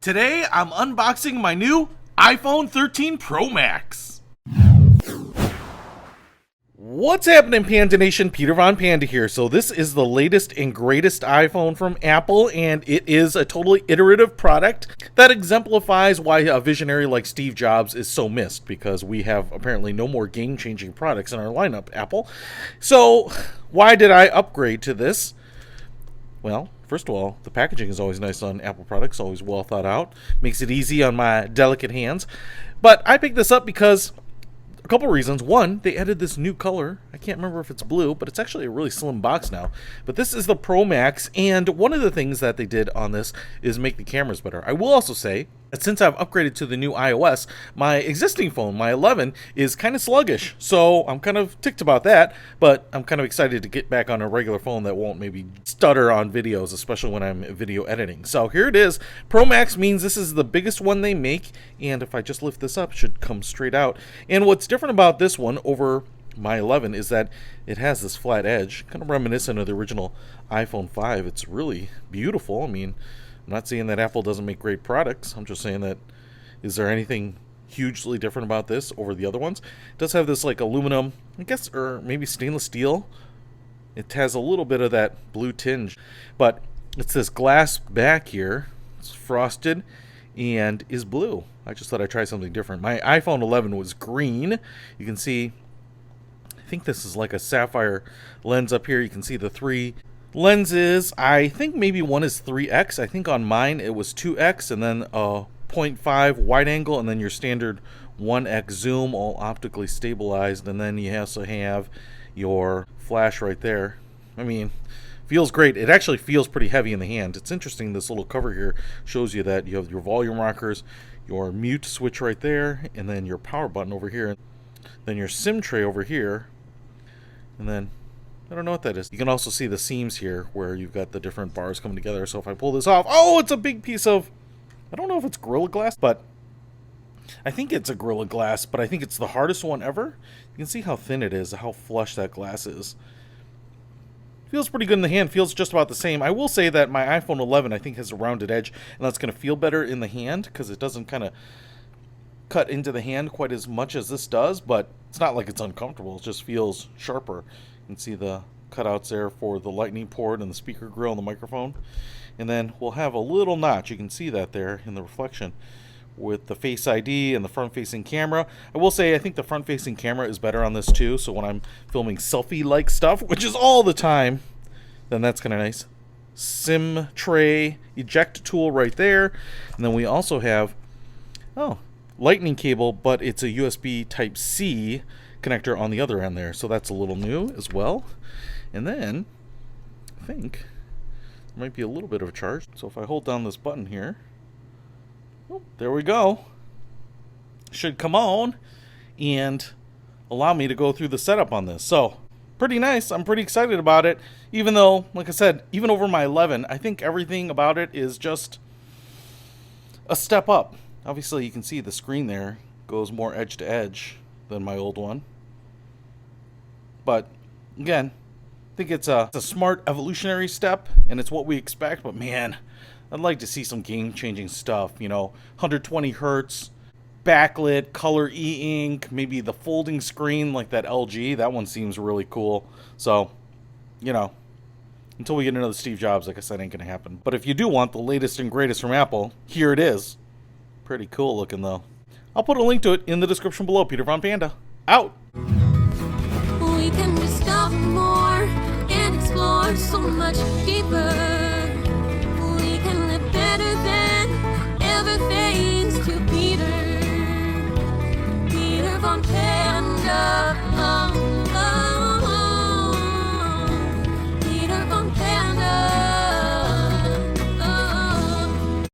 Today, I'm unboxing my new iPhone 13 Pro Max. What's happening, Panda Nation? Peter Von Panda here. So this is the latest and greatest iPhone from Apple, and it is a totally iterative product that exemplifies why a visionary like Steve Jobs is so missed, because we have apparently no more game-changing products in our lineup, Apple. So why did I upgrade to this? Well, first of all, the packaging is always nice on Apple products, always well thought out. Makes it easy on my delicate hands. But I picked this up because a couple reasons. One, they added this new color. I can't remember if it's blue, but it's actually a really slim box now. But this is the Pro Max, and one of the things that they did on this is make the cameras better. I will also say that since I've upgraded to the new iOS, my existing phone, my 11, is kind of sluggish. So I'm kind of ticked about that, but I'm kind of excited to get back on a regular phone that won't maybe stutter on videos, especially when I'm video editing. So here it is. Pro Max means this is the biggest one they make, and if I just lift this up, it should come straight out. And what's different about this one over my 11 is that it has this flat edge, kind of reminiscent of the original iPhone 5. It's really beautiful. I mean, I'm not saying that Apple doesn't make great products. I'm just saying that, is there anything hugely different about this over the other ones? It does have this like aluminum, I guess, or maybe stainless steel. It has a little bit of that blue tinge, but it's this glass back here. It's frosted and is blue. I just thought I'd try something different. My iPhone 11 was green. You can see, I think this is like a sapphire lens up here. You can see the three lenses. I think maybe one is 3x. I think on mine it was 2x, and then a 0.5 wide angle, and then your standard 1x zoom, all optically stabilized. And then you also have your flash right there. I mean, feels great. It actually feels pretty heavy in the hand. It's interesting, this little cover here shows you that you have your volume rockers, your mute switch right there, and then your power button over here, then your SIM tray over here, and then I don't know what that is. You can also see the seams here where you've got the different bars coming together. So if I pull this off, oh, it's a big piece of, I don't know if it's Gorilla Glass, but I think it's a Gorilla Glass, but I think it's the hardest one ever. You can see how thin it is, how flush that glass is. Feels pretty good in the hand, feels just about the same. I will say that my iPhone 11 I think has a rounded edge, and that's going to feel better in the hand because it doesn't kind of cut into the hand quite as much as this does, but it's not like it's uncomfortable. It just feels sharper. You can see the cutouts there for the lightning port and the speaker grill and the microphone. And then we'll have a little notch. You can see that there in the reflection with the Face ID and the front-facing camera. I will say I think the front-facing camera is better on this too, so when I'm filming selfie-like stuff, which is all the time, then that's kind of nice. SIM tray, eject tool right there. And then we also have, lightning cable, but it's a USB Type-C connector on the other end there, so that's a little new as well. And then I think there might be a little bit of a charge, so if I hold down this button here, there we go, should come on and allow me to go through the setup on this. So pretty nice. I'm pretty excited about it, even though, like I said, even over my 11, I think everything about it is just a step up. Obviously you can see the screen there goes more edge to edge than my old one, but again, I think it's a smart evolutionary step, and it's what we expect. But man, I'd like to see some game-changing stuff, 120 hertz, backlit, color e-ink, maybe the folding screen like that LG. That one seems really cool. So, until we get another Steve Jobs, like I said, ain't gonna happen. But if you do want the latest and greatest from Apple, here it is. Pretty cool looking though. I'll put a link to it in the description below. Peter Von Panda, out! We can discover more and explore so much deeper.